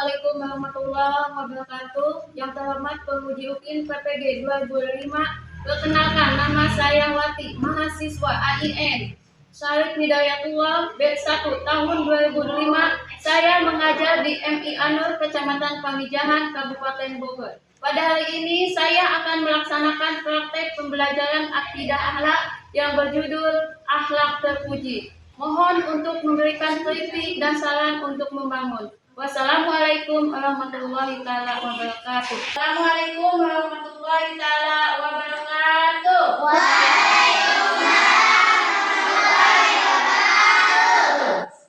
Assalamualaikum warahmatullahi wabarakatuh. Yang terhormat Penguji UPIN PPG 2005. Perkenalkan, nama saya Wati, mahasiswa AIN Syarif Hidayatullah B1 tahun 2005. Saya mengajar di MI Anur, Kecamatan Pamijahan, Kabupaten Bogor. Pada hari ini saya akan melaksanakan praktek pembelajaran akidah akhlak yang berjudul Akhlak Terpuji. Mohon untuk memberikan kritik dan saran untuk membangun. Wassalamualaikum warahmatullahi wabarakatuh. Assalamualaikum warahmatullahi wabarakatuh.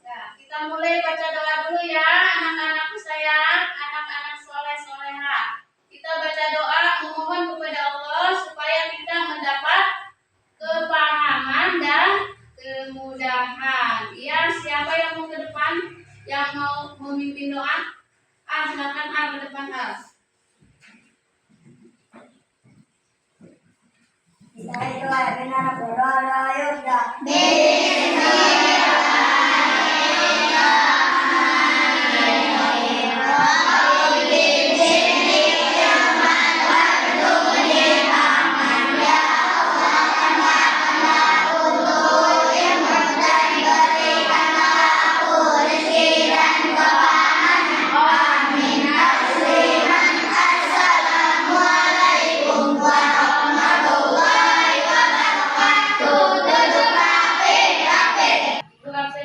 Nah, kita mulai baca doa dulu ya, anak-anakku sayang, anak-anak soleh-soleha. Kita baca doa memohon kepada Allah supaya kita mendapat kepahaman dan kemudahan. Ya, siapa yang mau ke depan? Yang mau memimpin doa? Silakan ke depan.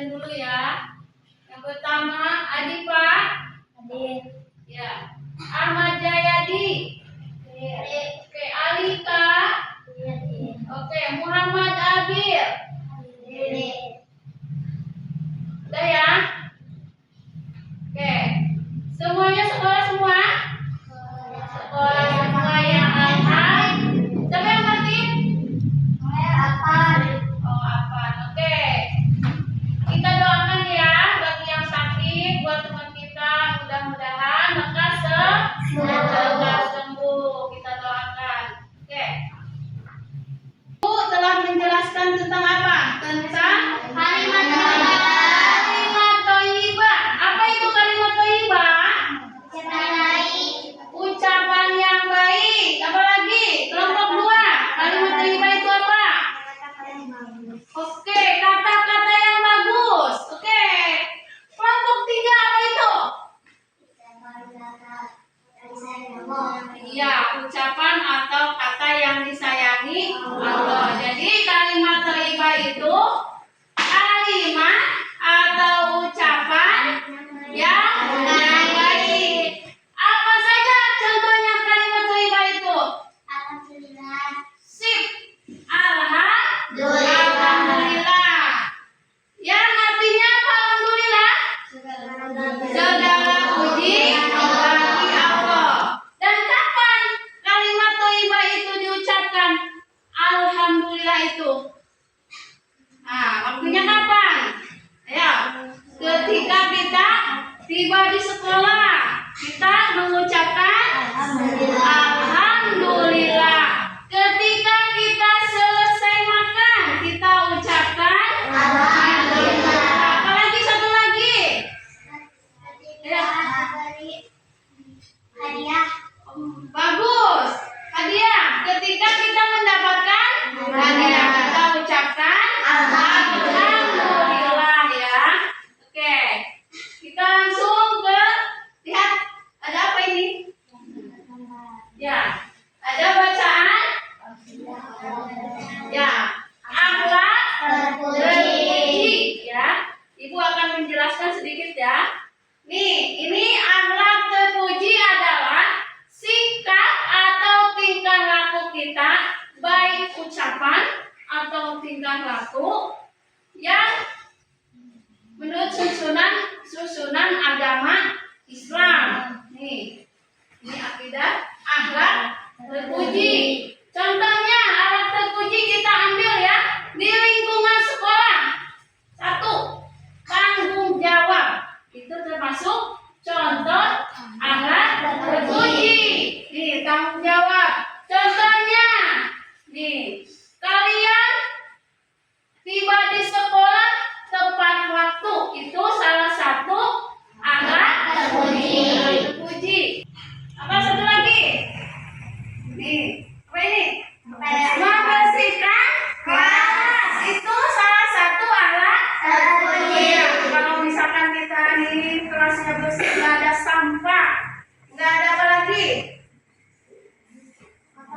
Dulu ya. Yang pertama, Adi Pak. Adi. Ya. Ahmad Jayadi. Oke, Alika. Oke, Muhammad Abil. Udah ya? Oke. Semuanya sekolah semua? Sekolah semua yang alhamdulillah. Siapa yang ngerti? Oh, apa? Oke. Kita doakan ya bagi yang sakit, buat teman kita mudah-mudahan lekas sembuh. Kita doakan. Oke. Bu telah menjelaskan tentang apa? Tentang kalimat thayyibah. Apa itu kalimat thayyibah? Ucapan yang baik. Apa lagi? Kelompok 2. Kalimat thayyibah itu apa? Oke, kata-kata yang bagus. Oke. Kelompok 3 apa itu? Iya, ucapan atau kata yang disayangi Allah. Jadi kalimat thayyibah itu kalimat atau ucapan yang baik. Apa saja contohnya kalimat thayyibah itu? Sip. Alhamdulillah. Yang artinya apa alhamdulillah? Segala puji bagi Allah. Dan kapan kalimat thayyibah itu diucapkan? Alhamdulillah itu. Nah, waktunya kapan? Ayo, ketika kita tiba di sekolah, kita mengucapkan alhamdulillah. Ketika kita selesai makan, kita ucapkan alhamdulillah. Apalagi satu lagi? Ya. Hadiah. Bagus. Hadiah. Ketika kita mendapatkan hadiah, kita ucapkan alhamdulillah ya. Oke. Kita langsung ke lihat ada apa ini? Ya. Ada bacaan? Ya. Akhlak terpuji ya. Ibu akan menjelaskan sedikit ya. Nih, ini akhlak terpuji adalah sikap atau tingkah laku kita, baik ucapan atau tingkah laku yang menurut susunan agama Islam. Nih, ini akidah akhlak terpuji. Contohnya akhlak terpuji kita ambil ya di lingkungan sekolah. 1. Tanggung jawab. Itu termasuk contoh akhlak terpuji. Nih, tanggung jawab. Contohnya, nih, kalian tiba di sekolah tepat waktu. Itu salah satu akhlak terpuji. Nih, apa ini? Membersihkan kelas. Itu salah satu alat. Iya. Kalau misalkan kita nih kelasnya bersih, nggak ada sampah, nggak ada apa lagi?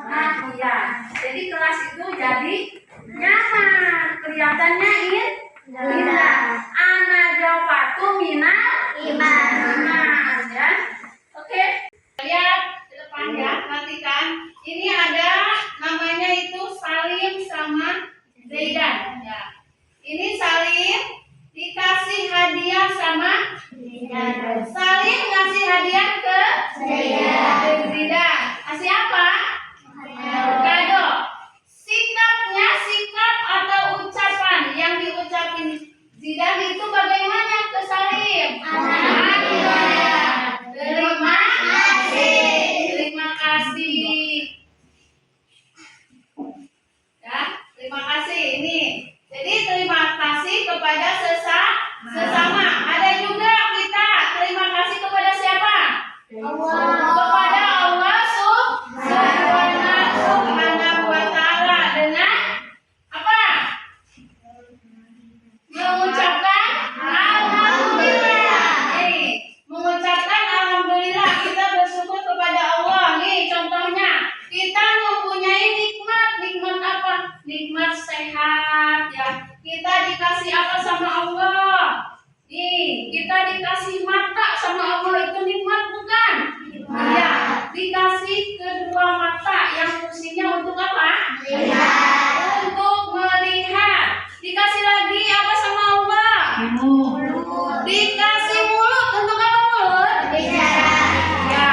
Nah, iya. Jadi kelas itu jadi nyaman, kelihatannya indah. Ana jawabatu minal iman, ya. Oke. Lihat ke depan ya, perhatikan. Ini ada namanya itu Salim sama Zaidan. Ya. Ini Salim dikasih hadiah sama Zaidan. Salim ngasih hadiah ke Zaidan. Kasih apa? Kado. Sikap atau ucapan yang diucapin Zaidan itu bagaimana ke Salim? Terima kasih. Terima kasih. Ya, terima kasih. Ini. Jadi terima kasih kepada sesama. Ada juga kita terima kasih kepada siapa? Kepada Allah Subhanahu wa Ta'ala dengan apa? Mengucapkan alhamdulillah. Nih, mengucapkan alhamdulillah, kita bersyukur kepada Allah. Nih contohnya, kita mempunyai nikmat apa? Nikmat sehat ya. Kita dikasih apa sama Allah? Nih, kita dikasih mata sama Allah, itu nikmat bukan? Iya, dikasih kedua mata yang fungsinya untuk apa? Untuk melihat. Dikasih lagi apa sama Allah? Dikasih mulut untuk apa mulut? Ya.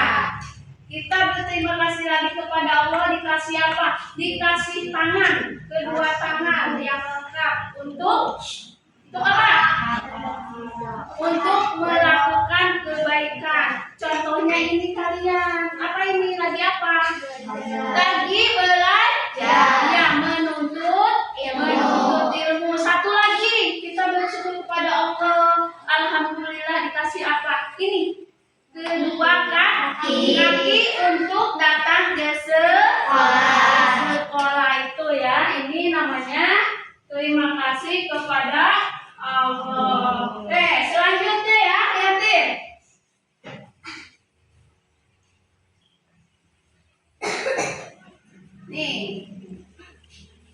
Kita berterima kasih lagi kepada Allah, dikasih apa? Dikasih tangan, kedua tangan yang lengkap untuk apa? Untuk melakukan kebaikan. Contohnya ini kalian. Apa ini lagi apa? Lagi belajar. Ya, menuntut ilmu. Satu lagi, kita bersyukur kepada Allah. Alhamdulillah dikasih apa? Ini kedua kaki untuk datang ke sekolah itu ya. Ini namanya terima kasih kepada Allah. Oke, selanjutnya ya, lihatin. Nih,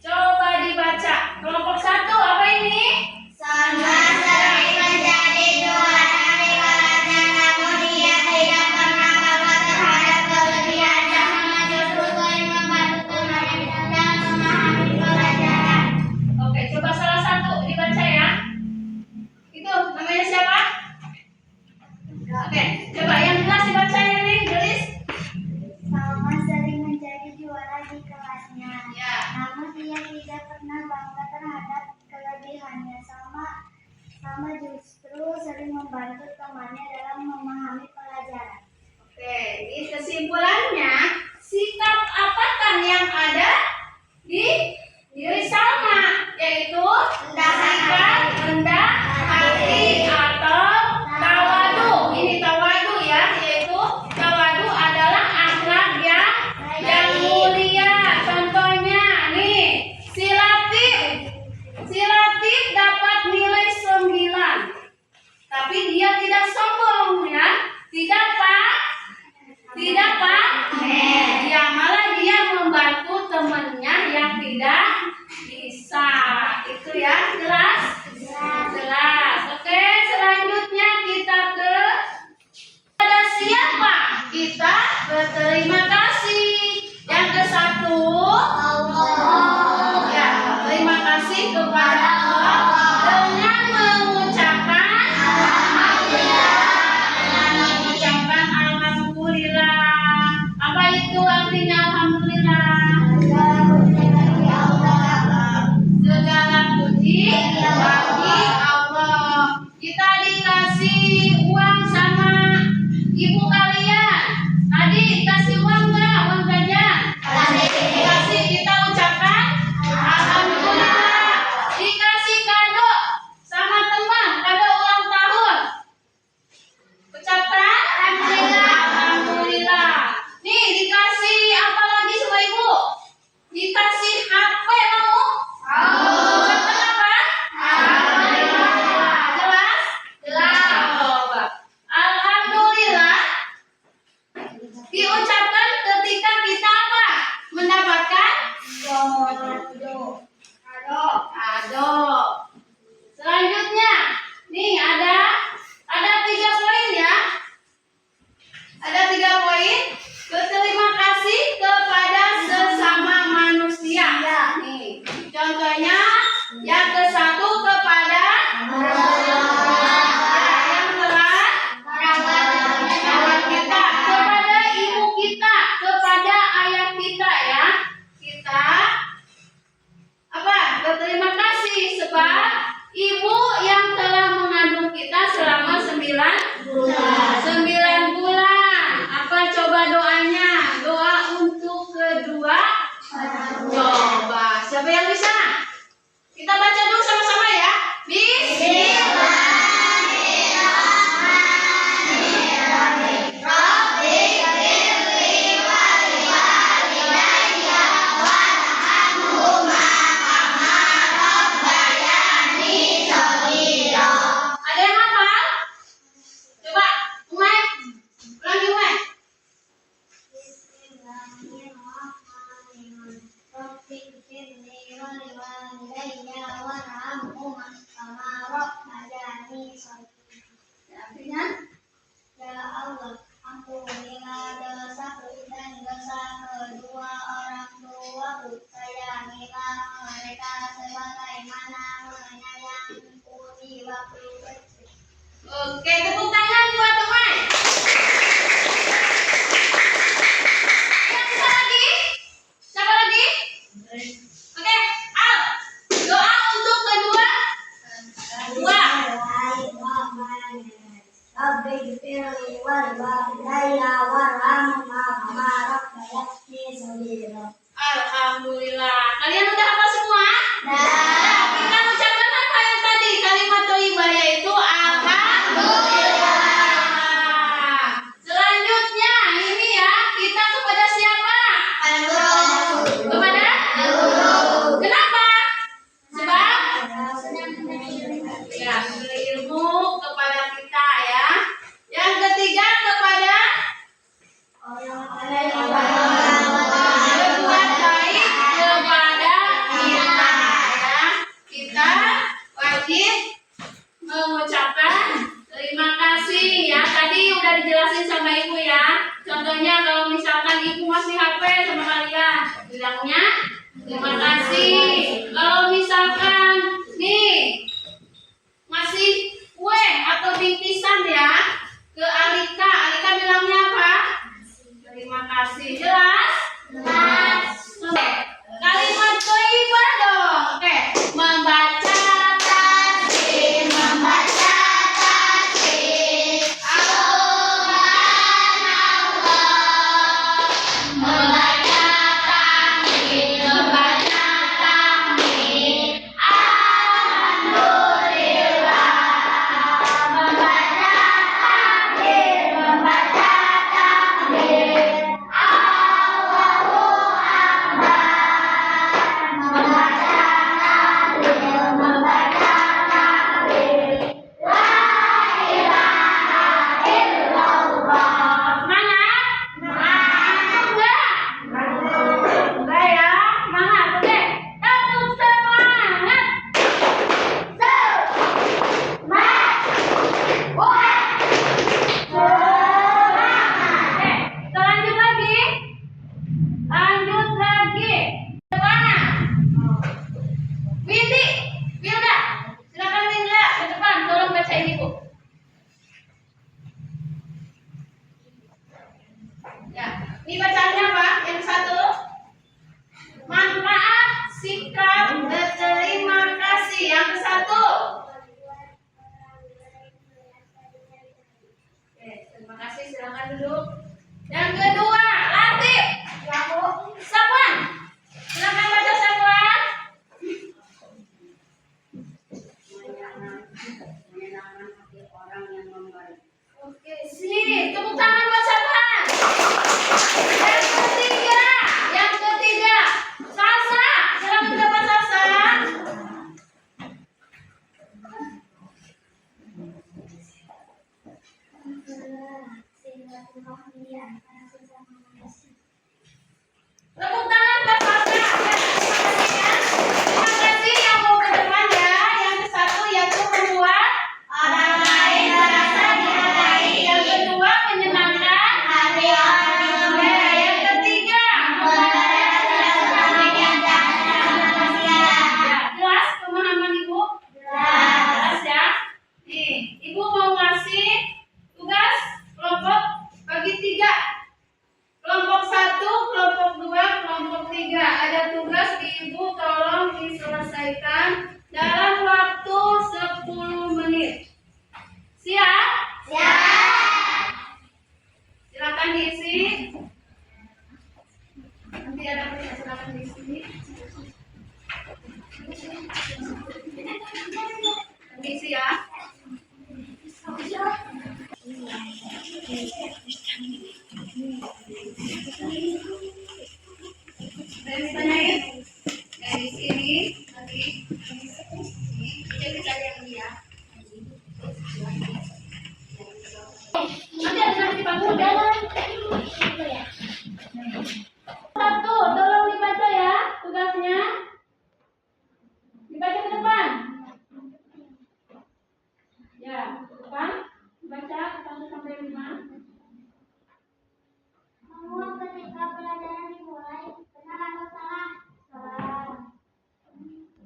coba dibaca. Kelompok 1 apa ini? Sama sering menjadi Tuhan rivalnya, namun ia tidak pernah baper terhadap kelebihannya, justru sering membantu temannya dan memahami pelajaran. Oke, coba salah satu dibaca ya. Itu namanya siapa? Oke, coba yang kelas dibacanya nih, tulis. Sama sering menjadi juara di kelasnya. Ado. Selanjutnya, nih ada 3 poin ya. Ada 3 poin. Berterima kasih kepada sesama manusia. Nih, contohnya yang ke-1 kepada yang telah merawat kita, kepada ibu kita, kepada ayah kita ya. Kita berterima kasih sebab ibu yang telah mengandung kita selama 9 bulan. Apa coba doanya? Doa untuk kedua. Coba. Siapa yang bisa? Kita baca dulu sama-sama ya. Ada yang hafal? Coba, Umay. Ulangi, Umay. Artinya? Ya Allah, ampunilah dosaku dan dosa kedua orang tuaku. Sayangilah mereka sebagaimana menyayangiku di waktu kecil. Oke, tepuk tangan buat Umay. Yang bisa lagi? Siapa lagi? Oke, Al. Doa untuk kedua. Alhamdulillah. Kalian udah hafal semua? Nah, kita ucapkan apa yang tadi? Kalimat thayyibah yaitu alhamdulillah. Selanjutnya ini ya, kita kepada siapa? Kepada guru. Kenapa? Sebab ya, berilmu kepada kita ya. Yang ketiga kepada berbuat baik kepada kita ya. ada silakan di sini. Permisi ya. Saya ditanyain dari sini nanti ini bisa lihat ya. Nanti ada di panggung jalan. Satu, tolong dibaca ya tugasnya. Dibaca ke depan. Ya, depan. Baca 1 sampai 5. Semua ketika pelajaran dimulai, benar atau salah? Salah.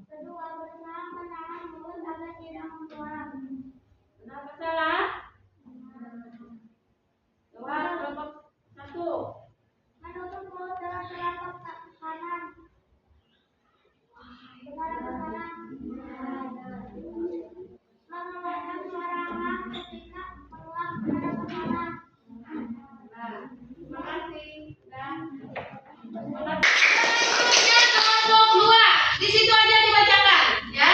Kedua, berusaha menahan mulut agar tidak membuang. Benar atau salah? Jawab kelompok 1. Menutup mulut dengan telapak kanan. Benar atau salah? Mengeluarkan suara "ang" ketika menguap. Benar atau salah? Nah, terima kasih. Dan kelompok 2. Di situ aja dibacakan, ya.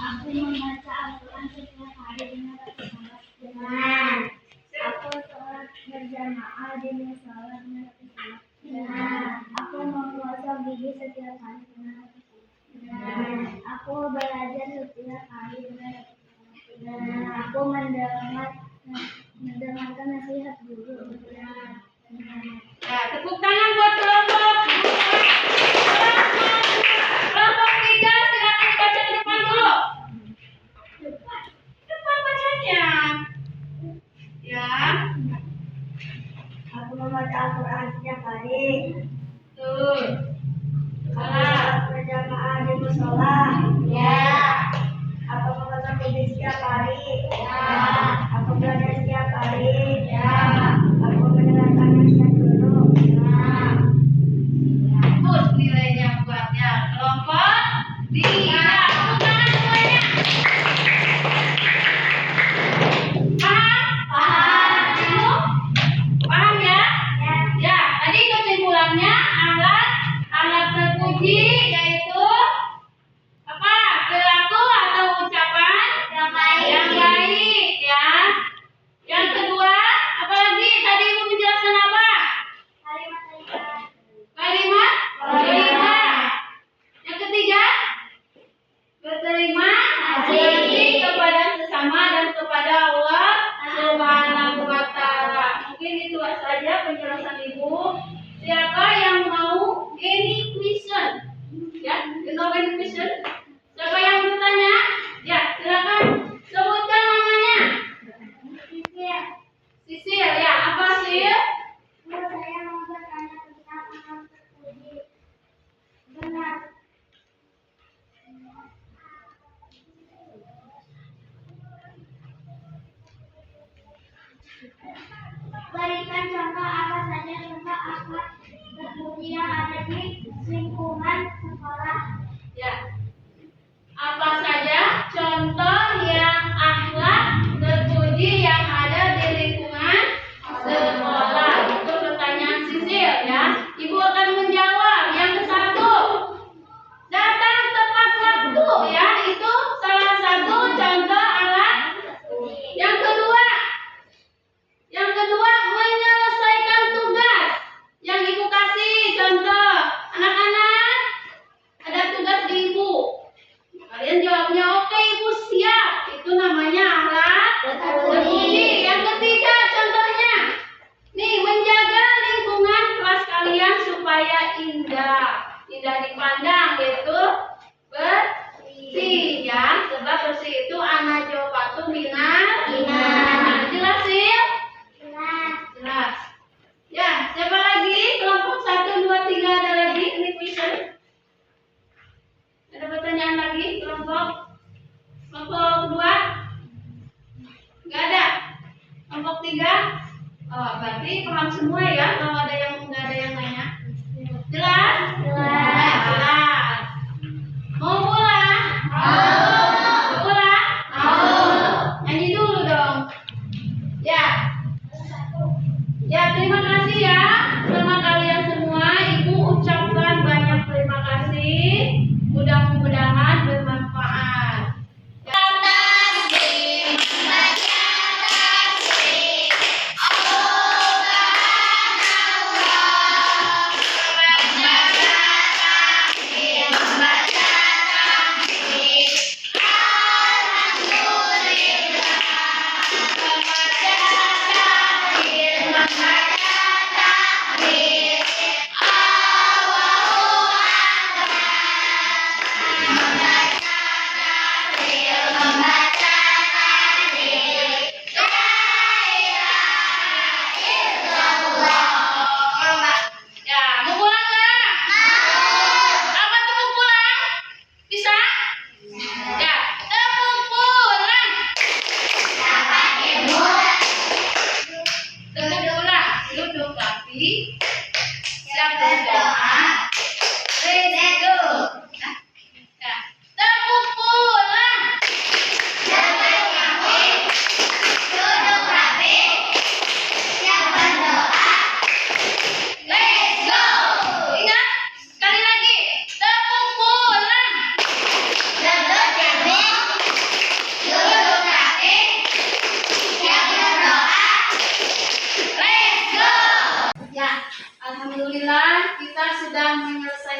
Aku membaca Al-Quran setiap hari. Benar atau salah? Benar. Aku sholat berjamaah di musola. Benar atau salah? Benar. Aku menggosok gigi setiap hari. Benar atau salah? Benar. Aku belajar setiap hari. Benar atau salah? Benar. Aku mendengarkan nasihat guru. Benar. Benar. Ya, tepuk tangan buat kelompok 2. Kelompok 3 silakan dibaca ke depan dulu. Depan bacanya. Ya. Aku membaca Al-Quran setiap hari. Tuh. Aku Salah. sholat berjamaah di musola. Ya. Aku menggosok gigi setiap hari. Ya. Aku belajar setiap hari. Ya. Aku mendengarkan nasihat guru. Bagus nilainya buatnya. Kelompok 3. Tepuk tangan semuanya. Paham? Paham. Kamu? Paham ya? Ya. Tadi kesimpulannya alat terpuji yaitu apa? Perilaku atau ucapan yang baik ya. Yang kedua, apa lagi? Tadi Ibu menjelaskan apa? Kalimat? Yang ketiga? Berterima kasih kepada sesama dan kepada Allah Subhanahu wa Ta'ala. Mungkin itu saja penjelasan Ibu. Siapa yang mau any question? Ya, you know any question? Siapa yang bertanya? Ya, silakan sebutkan namanya. Sisil, ya. Apa Sisil? Saya mau bertanya tentang alat terpuji. Benar. Berikan contoh apa saja contoh akhlak terpuji yang ada di lingkungan sekolah. Ya. Apa saja contoh yang akhlak terpuji yang ada di lingkungan sekolah? Itu pertanyaan Sisil ya. Ibu akan menjawab. Yang ke-1, datang tepat waktu ya. Itu salah satu contoh alat. Yang kedua menyelesaikan tugas yang Ibu kasih. Contoh, anak-anak ada tugas di Ibu. Kalian jawabnya oke Ibu siap. Itu namanya alat terpuji. Yang ketiga contohnya, nih menjaga lingkungan kelas kalian supaya indah dipandang, yaitu bersih ya. Sebab bersih itu anajopatu minal iman. Jelas sih? Jelas. Ya, siapa lagi? Kelompok 1, 2, 3 ada lagi? Ini question. Ada pertanyaan lagi? Kelompok 2? Nggak ada. Kelompok 3? Oh, berarti paham semua ya. Kalau ada yang nggak ada yang nanya. Jelas? Jelas. Jelas. Mau pulang? Mau pulang? Mau. Nyanyi dulu dong. Ya. Ya, terima kasih ya sama kalian semua. Ibu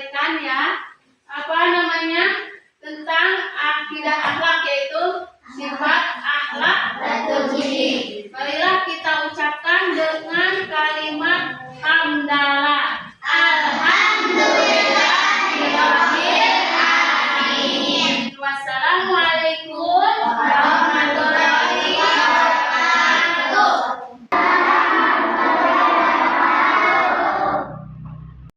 sampaikan ya, apa namanya, tentang akidah akhlak, yaitu sifat akhlak